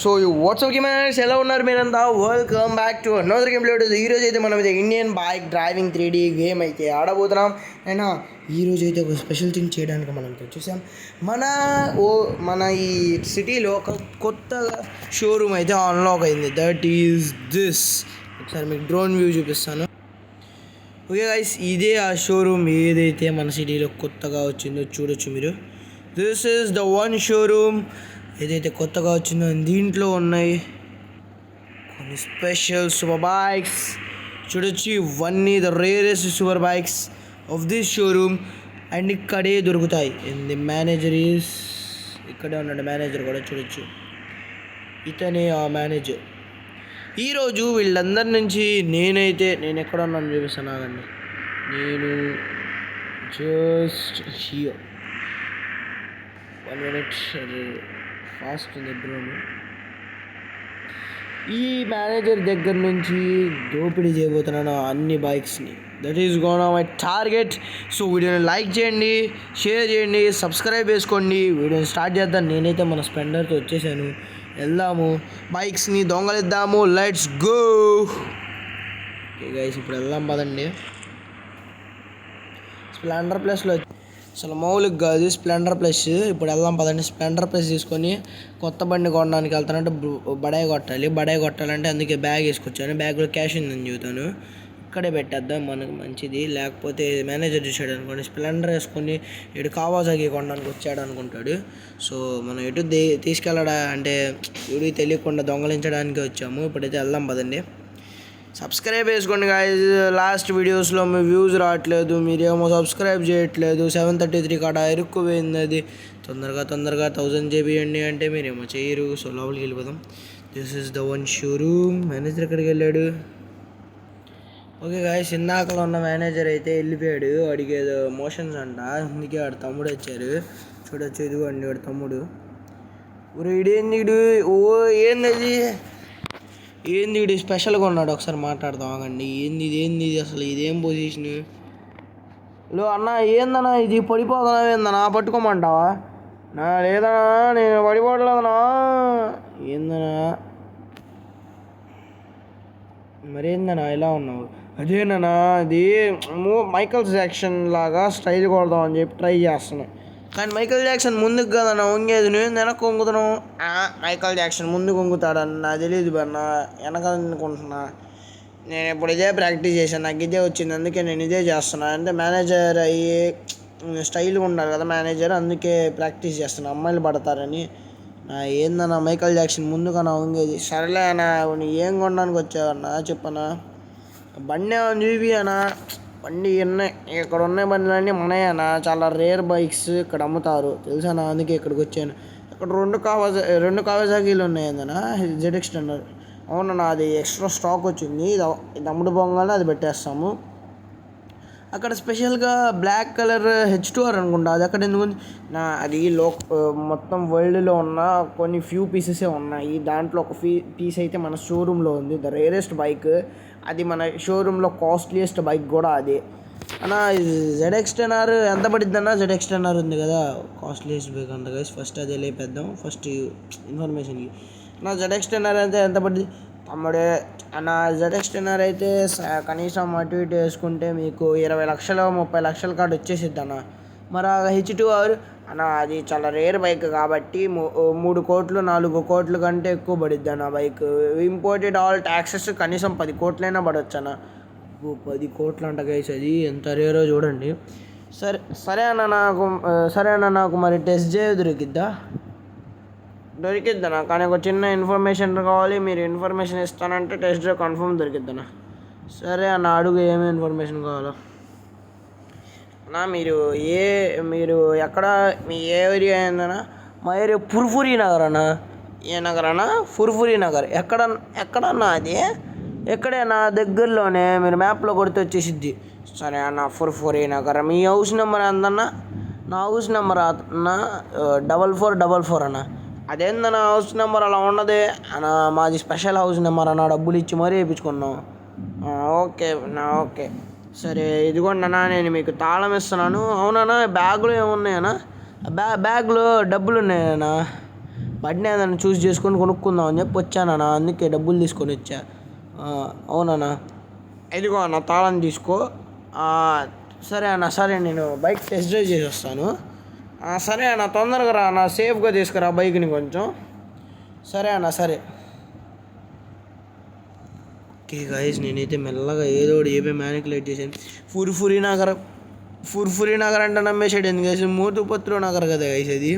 So WhatsApp gamers ఎలా ఉన్నారు మీరంతా? Welcome back to another game plate. ఈరోజు అయితే మనం అయితే Indian bike driving 3D game అయితే ఆడబోతున్నాం. అయినా ఈరోజు అయితే ఒక స్పెషల్ థింగ్ చేయడానికి మనం చూసాం. మన ఈ సిటీలో ఒక కొత్త షోరూమ్ అయితే అన్లాక్ అయింది. That is this. ఒకసారి మీకు డ్రోన్ వ్యూ చూపిస్తాను. ఓకే గైస్, ఇదే ఆ షోరూమ్ ఏదైతే మన సిటీలో కొత్తగా వచ్చిందో చూడొచ్చు మీరు. This is the one showroom ఏదైతే కొత్తగా వచ్చిందో. దీంట్లో ఉన్నాయి కొన్ని స్పెషల్ సూపర్ బైక్స్ చూడొచ్చు. ఇవన్నీ the rarest super bikes of this showroom and ఇక్కడే దొరుకుతాయి. అండ్ ది మేనేజర్ ఈస్ ఇక్కడే ఉన్నాడు. మేనేజర్ కూడా చూడొచ్చు. ఇతనే ఆ మేనేజర్. ఈరోజు వీళ్ళందరి నుంచి నేను ఎక్కడ ఉన్నాను చూపిస్తాను. ఆగండి, నేను జస్ట్ హియర్ 1 minute. ఫాస్ట్ ఉంది డ్రోన్. ఈ మేనేజర్ దగ్గర నుంచి దోపిడీ చేయబోతున్నాను అన్ని బైక్స్ని. That is gonna my target. So వీడియోని లైక్ చేయండి, షేర్ చేయండి, సబ్స్క్రైబ్ చేసుకోండి. వీడియోని స్టార్ట్ చేద్దాం. నేనైతే మన స్ప్లెండర్తో వచ్చేసాను. వెళ్దాము, బైక్స్ని దొంగలిద్దాము. Let's go. ఓకే గైస్, ఇప్పుడు వెళ్దాం పదండి. స్ప్లెండర్ ప్లస్లో అసలు మౌలిక కాదు, స్ప్లెండర్ ప్లస్. ఇప్పుడు వెళ్దాం పదండి. స్ప్లెండర్ ప్లస్ తీసుకొని కొత్త బండి కొనడానికి వెళ్తానంటే బడాయి కొట్టాలంటే అందుకే బ్యాగ్ వేసుకొచ్చాను. బ్యాగ్లో క్యాష్ ఉందని చెబుతాను. ఇక్కడే పెట్టేద్దాం, మనకు మంచిది. లేకపోతే మేనేజర్ చూసాడు అనుకోండి, స్ప్లెండర్ వేసుకొని ఇటు కావాసాకి కొనడానికి వచ్చాడు అనుకుంటాడు. సో మనం ఎటు తీసుకెళ్ళడా అంటే ఇవి తెలియకుండా దొంగలించడానికి వచ్చాము. ఇప్పుడైతే వెళ్దాం పదండి. సబ్స్క్రైబ్ చేసుకోండి గాయస్. లాస్ట్ వీడియోస్లో మీ వ్యూస్ రావట్లేదు, మీరేమో సబ్స్క్రైబ్ చేయట్లేదు. 733 కాడ ఇరుక్కుపోయింది. అది తొందరగా 1000 చేయండి అంటే మీరేమో చేయరు. సో లోపలికి వెళ్ళిపోదాం. This is the one showroom. Manager ఎక్కడికి వెళ్ళాడు? ఓకే గాయస్, ఇందాకలో ఉన్న మేనేజర్ అయితే వెళ్ళిపోయాడు. అడిగేదో మోషన్స్ అంట, అందుకే వాడు తమ్ముడు వచ్చారు. చూడొచ్చు, ఇదిగోండి వాడు తమ్ముడు. ఇడేంది ఏంది ఇది స్పెషల్గా ఉన్నాడు. ఒకసారి మాట్లాడదాం, ఆగండి. ఏంది అసలు ఇదేం పొజిషన్? లో అన్న, ఏందన్నా ఇది? పడిపోతున్నా ఏందన్నా? పట్టుకోమంటావా? లేదన్నా, నేను పడిపోవట్లేదన్నా. ఏందన్నా మరేందన్నా ఇలా ఉన్నావు? అదేనా, ఇది మైకల్ జాక్సన్ లాగా స్టైల్ కొడదాం అని చెప్పి ట్రై చేస్తున్నా. కానీ మైకల్ జాక్సన్ ముందుకు కదన్నా వంగేది, నేను వెనక్కి వంగుతున్నావు. మైకల్ జాక్సన్ ముందుకు వంగుతాడని నాకు తెలియదు బన్నా, వెనక అనుకుంటున్నా. నేను ఇప్పుడు ఇదే ప్రాక్టీస్ చేశాను, నాకు ఇదే వచ్చింది, అందుకే నేను ఇదే చేస్తున్నా. అంటే మేనేజర్ అయ్యి స్టైల్గా ఉండాలి కదా మేనేజర్, అందుకే ప్రాక్టీస్ చేస్తున్నా. అమ్మాయిలు పడతారని. ఏందన్నా మైకల్ జాక్సన్ ముందుకన్నా వంగేది? సరేలే అన్నా, ఏం కొనడానికి వచ్చావన్నా చెప్పనా? బండి ఏమని చూపి అన్నా. బండి ఉన్నాయి, ఇక్కడ ఉన్నాయి బండ్లన్నీ మనయనా. చాలా రేర్ బైక్స్ ఇక్కడ అమ్ముతారు తెలుసానా, అందుకే ఇక్కడికి వచ్చాను. ఇక్కడ రెండు కావాసాకీలు ఉన్నాయి ఏందన్నా, ZX టెన్నర్. అవునన్నా, అది ఎక్స్ట్రా స్టాక్ వచ్చింది. ఇది అమ్ముడు పోగానే అది పెట్టేస్తాము. అక్కడ స్పెషల్గా బ్లాక్ కలర్ H2R అనుకుంటా, అది అక్కడ ఎందుకు అది మొత్తం వరల్డ్లో ఉన్న కొన్ని ఫ్యూ పీసెసే ఉన్నాయి. దాంట్లో ఒక పీస్ అయితే మన షోరూంలో ఉంది. ద రేరెస్ట్ బైక్ అది, మన షోరూంలో కాస్ట్లీయెస్ట్ బైక్ కూడా అదే అన్నా. ZX టెన్నర్ ఎంత పడిద్ది అన్న? ZX టెన్నర్ ఉంది కదా, కాస్ట్లీయెస్ట్ బైక్ అంట గైస్. ఫస్ట్ అదే లేపేద్దాం, ఫస్ట్ ఇన్ఫర్మేషన్కి. నా ZX టెన్నర్ అయితే ఎంత పడింది తమ్ముడే అన్న? ZX టెన్నర్ అయితే కనీసం అటు ఇటు వేసుకుంటే మీకు 20 లక్షలు 30 లక్షల కాడ వచ్చేసిద్ది అన్న. మరి H2R అన్న, అది చాలా రేర్ బైక్ కాబట్టి 3 కోట్లు 4 కోట్ల కంటే ఎక్కువ పడిద్ది అన్న బైక్. ఇంపోర్టెడ్ ఆల్ ట్యాక్సెస్ కనీసం 10 కోట్లైనా పడవచ్చు అన్న. 10 కోట్లు అంట గైస్, అది ఎంత రేరో చూడండి. సరే అన్న, నాకు మరి టెస్ట్ డ్రైవ్ దొరికిద్దనా? కానీ ఒక చిన్న ఇన్ఫర్మేషన్ కావాలి. మీరు ఇన్ఫర్మేషన్ ఇస్తానంటే టెస్ట్ డ్రైవ్ కన్ఫర్మ్ దొరికిద్దనా? సరే అన్న, అడుగు ఏమి ఇన్ఫర్మేషన్ కావాలో అన్నా. మీరు ఎక్కడ, మీ ఏ ఏరియా ఏందన్నా? మా ఏరియా ఫుర్ఫురి నగర్ అన్న. ఏ నగర్ అన్న? ఫుర్ఫురి నగర్. ఎక్కడన్నా అది? ఎక్కడైనా దగ్గరలోనే, మీరు మ్యాప్లో కొడితే వచ్చేసిద్ది. సరే అన్న, ఫుర్ఫురి నగర్. మీ హౌస్ నెంబర్ ఎంతన్నా? నా హౌస్ నెంబర్ అన్న 4444 అన్న. అదేందన్నా హౌస్ నెంబర్ అలా ఉన్నది అన్న? మాది స్పెషల్ హౌస్ నెంబర్ అన్న, డబ్బులు ఇచ్చి మరీ వేయించుకున్నాం. ఓకే సరే, ఇదిగోండి అన్న, నేను మీకు తాళం ఇస్తున్నాను. అవునన్నా, బ్యాగులో ఏమున్నాయన్నా? బ్యాగ్లో డబ్బులు ఉన్నాయన్నా. బండి ఏదైనా చూస్ చేసుకొని కొనుక్కుందాం అని చెప్పి వచ్చానన్నా, అందుకే డబ్బులు తీసుకొని వచ్చా. అవునన్నా, ఇదిగో అన్న తాళం తీసుకో. సరే అన్న, సరే నేను బైక్ టెస్ట్ డ్రైవ్ చేసి వస్తాను. సరే అన్న, తొందరగా రా అన్న, సేఫ్గా తీసుకురా బైక్ని కొంచెం. సరే అన్న, సరే. ఓకే గైస్, నేనైతే మెల్లగా ఏదో ఒకటి ఏపీ మ్యానికులేట్ చేశాను. ఫుర్ఫురి నగర్ అంటే నమ్మేసాడు ఎందుకు గైస్, మూతుపత్రు నగర్ కదా గైస్ అది.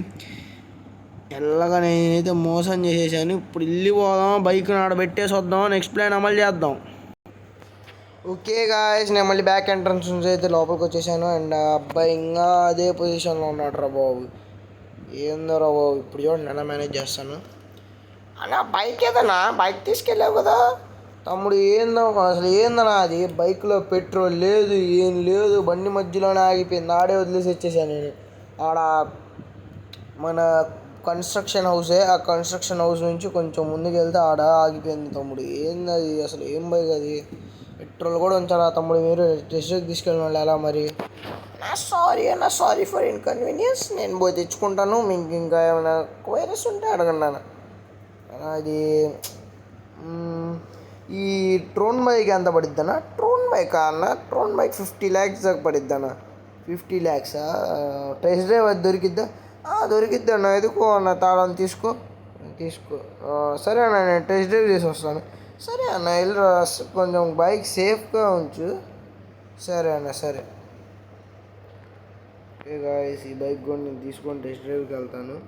మెల్లగా నేనైతే మోసం చేసేసాను. ఇప్పుడు వెళ్ళిపోదాం, బైక్ నాడ పెట్టేసి వద్దాం, నెక్స్ట్ ప్లాన్ అమలు చేద్దాం. ఓకే గాయస్, నేను మళ్ళీ బ్యాక్ ఎంట్రన్స్ నుంచి అయితే లోపలికి వచ్చేసాను. అండ్ ఆ అబ్బాయి ఇంకా అదే పొజిషన్లో ఉన్నాడు రా బాబు. ఏందో రా బాబు, ఇప్పుడు చూడండి ఎలా మేనేజ్ చేస్తాను. అన్న బైక్ ఏదన్నా, బైక్ తీసుకెళ్ళావు కదా తమ్ముడు. ఏందో అసలు, ఏందన్నా అది, బైక్లో పెట్రోల్ లేదు, ఏం లేదు, బండి మధ్యలోనే ఆగిపోయింది. ఆడే వదిలేసి వచ్చేసాను నేను. ఆడ మన కన్స్ట్రక్షన్ హౌసే, ఆ కన్స్ట్రక్షన్ హౌస్ నుంచి కొంచెం ముందుకు వెళ్తే ఆడ ఆగిపోయింది తమ్ముడు. ఏంది అది అసలు, ఏం బైక్ అది, పెట్రోల్ కూడా ఉంచారా తమ్ముడు, మీరు టెస్ట్ తీసుకెళ్ళిన వాళ్ళు ఎలా మరి. సారీ అన్న, సారీ ఫర్ ఇన్కన్వీనియన్స్, నేను పోయి తెచ్చుకుంటాను. మీకు ఇంకా ఏమైనా క్వైరీస్ ఉంటే అడగండి. అది ఈ ట్రోన్ బైక్ ఎంత పడిద్ది అన్న? ట్రోన్ బైక్ అన్న, ట్రోన్ బైక్ 50 lakhs దాకా పడిద్ది అన్న. 50 lakhs టెస్ట్ డ్రైవ్ అది దొరికిద్దా? దొరికిద్ది అన్న. ఎదుకో అన్న, తాళం తీసుకో. సరే అన్న, నేను టెస్ట్ డ్రైవ్ చేసి వస్తాను. సరే అన్న, వెళ్ళరా, కొంచెం బైక్ సేఫ్గా ఉంచు. సరే అన్న, సరే. ఓకే గాయ్స్, ఈ బైక్ కూడా నేను తీసుకొని టెస్ట్ డ్రైవ్కి వెళ్తాను.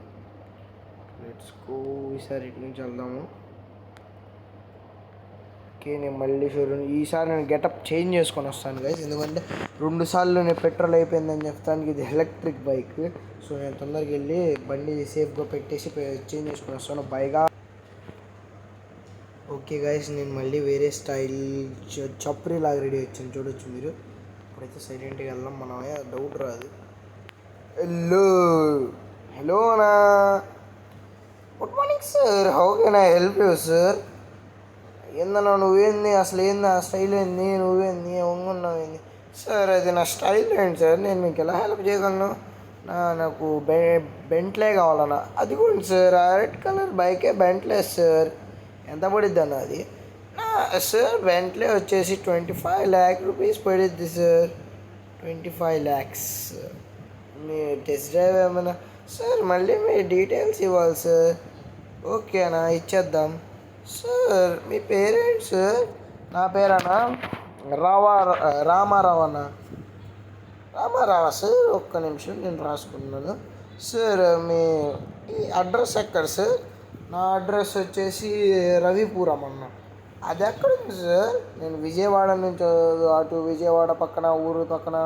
Let's go. ఈసారి ఇటు నుంచి వెళ్దాము. ఓకే, నేను మళ్ళీ ఈసారి నేను గెటప్ చేంజ్ చేసుకొని వస్తాను గైస్, ఎందుకంటే 2 సార్లు నేను పెట్రోల్ అయిపోయిందని చెప్తానికి. ఇది ఎలక్ట్రిక్ బైక్, సో నేను తొందరగా వెళ్ళి బండి సేఫ్గా పెట్టేసి చేంజ్ చేసుకొని వస్తాను బైగా. ఓకే గైస్, నేను మళ్ళీ వేరే స్టైల్ చప్రీ లాగా రెడీ వచ్చాను, చూడొచ్చు మీరు. ఇప్పుడైతే సైలెంట్గా వెళ్దాం, మనమే డౌట్ రాదు. హలో అన్నా, good morning sir, how can I help you sir? ఏందన్నా నువ్వేంది, అసలు ఏంది ఆ స్టైల్ ఏంది, నువ్వేంది వంగున్నావు ఏంది? సార్ అది నా స్టైల్ ఏంటి సార్, నేను మీకు ఎలా హెల్ప్ చేయగలను? నాకు బెంట్లే కావాలన్నా. అది కూడా సార్, ఆ రెడ్ కలర్ బైకే బెంట్లే సార్. ఎంత పడిద్ది అన్న అది? సార్ బెంట్లే వచ్చేసి 25 lakh rupees పడిద్ది సార్. 25 lakhs. మీ టెస్ట్ డ్రైవ్ ఏమైనా సార్? మళ్ళీ మీ డీటెయిల్స్ ఇవ్వాలి సార్. ఓకేనా, ఇచ్చేద్దాం. సార్ మీ పేరేంటి సార్? నా పేరేనా రామారావు అన్న. రామారావా సార్? ఒక్క నిమిషం నేను రాసుకున్నాను. సార్ మీ అడ్రస్ ఎక్కడ సార్? నా అడ్రస్ వచ్చేసి రవిపురం అన్న. అది ఎక్కడుంది సార్? నేను విజయవాడ నుంచి అటు విజయవాడ పక్కన ఊరు పక్కన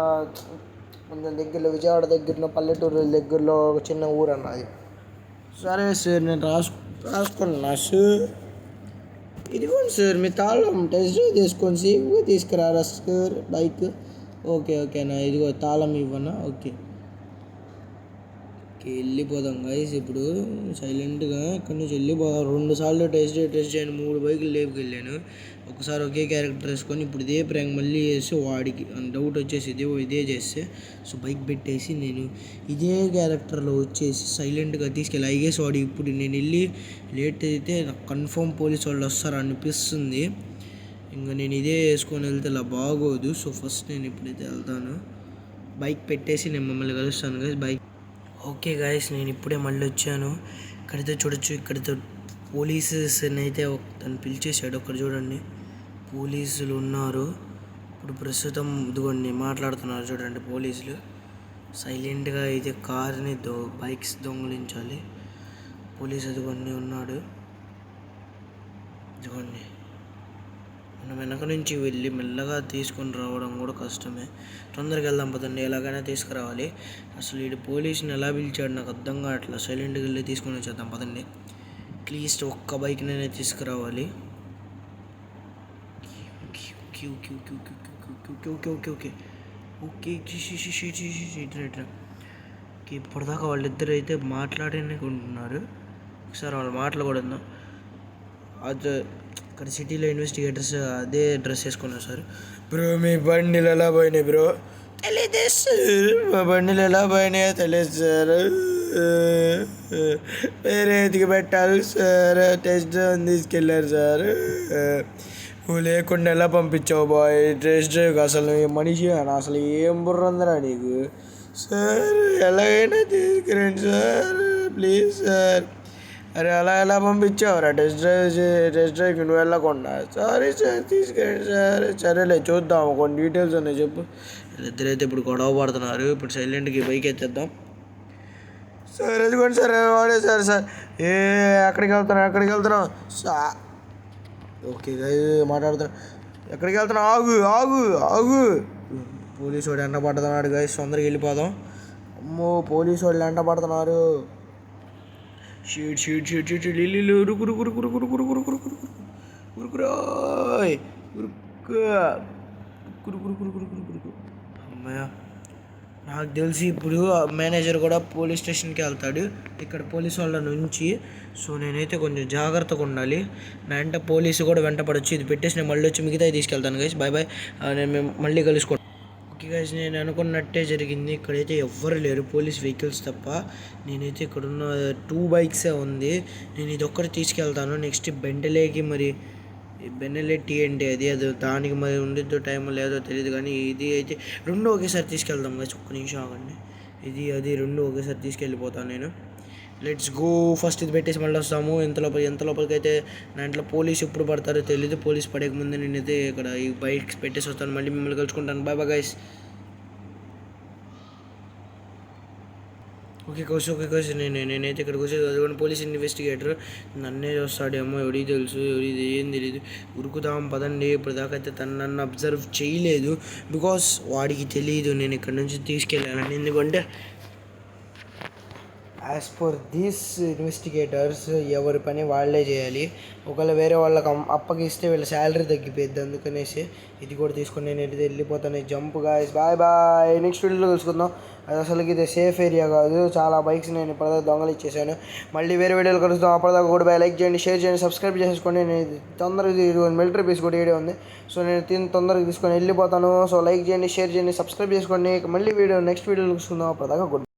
కొంచెం దగ్గరలో, విజయవాడ దగ్గరలో పల్లెటూరు దగ్గరలో ఒక చిన్న ఊరు అన్న అది. సరే సార్, నేను రాసుకున్నా సార్. ఇదిగోండి సార్ మీ తాళం, టెస్ట్ డ్రైవ్ చేసుకొని సేఫ్గా తీసుకురారా సార్ బైక్. ఓకేనా, ఇదిగో తాళం ఇవ్వనా? ఓకే, వెళ్ళిపోదాం గైస్. ఇప్పుడు సైలెంట్గా ఇక్కడి నుంచి వెళ్ళిపోదాం. 2 సార్లు టెస్ట్ చేయను, 3 బైకులు లేపుకెళ్ళాను. ఒకసారి ఒకే క్యారెక్టర్ వేసుకొని ఇప్పుడు ఇదే ప్రాంక్ మళ్ళీ చేసి వాడికి డౌట్ వచ్చేసి ఇదే చేస్తే, సో బైక్ పెట్టేసి నేను ఇదే క్యారెక్టర్లో వచ్చేసి సైలెంట్గా తీసుకెళ్ళి ఐగేసి వాడు ఇప్పుడు నేను వెళ్ళి లేట్ అయితే నాకు కన్ఫర్మ్ పోలీస్ వాళ్ళు వస్తారు అనిపిస్తుంది. ఇంకా నేను ఇదే వేసుకొని వెళ్తే ఇలా బాగోదు. సో ఫస్ట్ నేను ఇప్పుడైతే వెళ్తాను, బైక్ పెట్టేసి నేను మిమ్మల్ని కలుస్తాను గైస్. బైక్ ఓకే గాయస్, నేను ఇప్పుడే మళ్ళీ వచ్చాను. ఇక్కడైతే చూడొచ్చు, ఇక్కడైతే పోలీసెస్ని అయితే తను పిలిచేసాడు. అక్కడ చూడండి పోలీసులు ఉన్నారు. ఇప్పుడు ప్రస్తుతం ఇదిగోండి మాట్లాడుతున్నారు చూడండి పోలీసులు. సైలెంట్గా అయితే కార్ని బైక్స్ దొంగిలించాలి. పోలీసు ఇదిగోండి ఉన్నాడు, ఇదిగోండి. మనం వెనక నుంచి వెళ్ళి మెల్లగా తీసుకొని రావడం కూడా కష్టమే. తొందరగా వెళ్దాం పదండి, ఎలాగైనా తీసుకురావాలి. అసలు వీడు పోలీసుని ఎలా పిలిచాడు నాకు అర్థం కావట్లేదు. సైలెంట్గా వెళ్ళి తీసుకొని వచ్చేద్దాం పదండి. అట్లీస్ట్ ఒక్క బైక్నైనా తీసుకురావాలి. ఓకే ఇప్పటిదాకా వాళ్ళిద్దరు అయితే మాట్లాడుకుంటున్నారు. ఒకసారి వాళ్ళ మాటలు కూడా ఉందాం. అది ఇక్కడ సిటీలో ఇన్వెస్టిగేటర్స్ అదే డ్రెస్ వేసుకున్నారు సార్. బ్రో మీ బండిలు ఎలా పోయినాయి బ్రో? తెలియదు సార్, మా బండిలు ఎలా పోయినాయో తెలియదు సార్. వేరే ఎతికి పెట్టాలి సార్. టెస్ట్ డ్రైవ్ తీసుకెళ్ళారు సార్. నువ్వు లేకుండా ఎలా పంపించావు బాయ్ టెస్ట్ డ్రైవ్కి? అసలు మనిషి అని అసలు ఏం బుర్ర ఉందిరా నీకు? సార్ ఎలాగైనా తీసుకురండి సార్, ప్లీజ్ సార్. అరే అలా ఎలా పంపించావురా టెస్ట్ డ్రైవ్కి నువ్వు వెళ్ళకుండా? సారీ సార్ తీసుకురండి సార్. సరేలే చూద్దాం, కొన్ని డీటెయిల్స్ ఉన్నాయి చెప్పు. ఇద్దరైతే ఇప్పుడు గొడవ పడుతున్నారు. ఇప్పుడు సైలెంట్కి బైక్ ఎత్తేద్దాం. సార్ ఎదుగుకోండి సార్, వాడే సార్. సార్ ఎక్కడికి వెళ్తున్నావు ఓకే మాట్లాడుతున్నా. ఎక్కడికి వెళ్తున్నావు? ఆగు. పోలీసు వాడు ఎంట పడుతున్నాడు గైస్, తొందరగా వెళ్ళిపోదాం. అమ్మో పోలీసు వాళ్ళు ఎంట పడుతున్నారు. షీట్ అమ్మయ్య. నాకు తెలిసి ఇప్పుడు మేనేజర్ కూడా పోలీస్ స్టేషన్కి వెళ్తాడు ఇక్కడ పోలీసు వాళ్ళ నుంచి. సో నేనైతే కొంచెం జాగ్రత్తగా ఉండాలి. నా వెంట పోలీసు కూడా వెంట పడవచ్చు. ఇది పెట్టేసి నేను మళ్ళీ వచ్చి మిగతా తీసుకెళ్తాను గైస్. బాయ్. నేను మళ్ళీ కలుసుకోండి. ఓకే గైస్, నేను అనుకున్నట్టే జరిగింది. ఇక్కడైతే ఎవ్వరు లేరు పోలీస్ వెహికల్స్ తప్ప. నేనైతే ఇక్కడున్న 2 బైక్సే ఉంది. నేను ఇది ఒక్కటి తీసుకెళ్తాను. నెక్స్ట్ బెంటలేకి మరి బెన్నెలే టీ అంటే అది దానికి మరి ఉండిద్దో టైం లేదో తెలియదు, కానీ ఇది అయితే 2 ఒకేసారి తీసుకెళ్దాం గైస్. ఒక్క నిమిషం ఆగండి. ఇది 2 ఒకేసారి తీసుకెళ్ళిపోతాను నేను. Let's go. ఫస్ట్ ఇది పెట్టేసి మళ్ళీ వస్తాము. ఎంత లోపలికైతే నా ఇంట్లో పోలీసు ఎప్పుడు పడతారో తెలీదు. పోలీసు పడేక ముందు నేనైతే ఇక్కడ ఈ బైక్స్ పెట్టేసి వస్తాను. మళ్ళీ మిమ్మల్ని కలుసుకుంటాను. Bye guys. ఓకే కోర్స్ నేనైతే ఇక్కడికి వచ్చేది అదిగోండి పోలీస్ ఇన్వెస్టిగేటర్. నన్నే చూస్తాడేమో, ఎవడికి తెలుసు, ఎవరిది ఏం తెలియదు. ఉరుకుదాం పదండి. ఇప్పుడు దాకా అయితే తను నన్ను అబ్జర్వ్ చేయలేదు, బికాస్ వాడికి తెలియదు నేను ఇక్కడ నుంచి తీసుకెళ్ళాలని. ఎందుకంటే యాజ్ పర్ దీస్ ఇన్వెస్టిగేటర్స్ ఎవరి పని వాళ్ళే చేయాలి. ఒకవేళ వేరే వాళ్ళకి అప్పగిస్తే వీళ్ళ శాలరీ తగ్గిపోద్ది. అందుకనేసి ఇది కూడా తీసుకొని నేను ఎటు వెళ్ళిపోతాను. Jump guys. బాయ్. నెక్స్ట్ వీడియోలో కలుసుకుందాం. అది అసలుకి ఇది సేఫ్ ఏరియా కాదు. చాలా బైక్స్ నేను ఇప్పటిదాకా దొంగలు ఇచ్చేసాను. మళ్ళీ వేరే వీడియోలు కలుస్తాం. అప్పటిదాకా కూడా బాయ్. లైక్ చేయండి, షేర్ చేయండి, సబ్స్క్రైబ్ చేసుకోండి. నేను తొందరగా మిలిటరీ పీస్ కూడా వీడియో ఉంది. సో నేను తొందరగా తీసుకొని వెళ్ళిపోతాను. సో లైక్ చేయండి, షేర్ చేయండి, సబ్స్క్రైబ్ చేసుకోండి. మళ్ళీ నెక్స్ట్ వీడియోలో కలుసుకుందాం. అప్పటిదాకా గుడ్.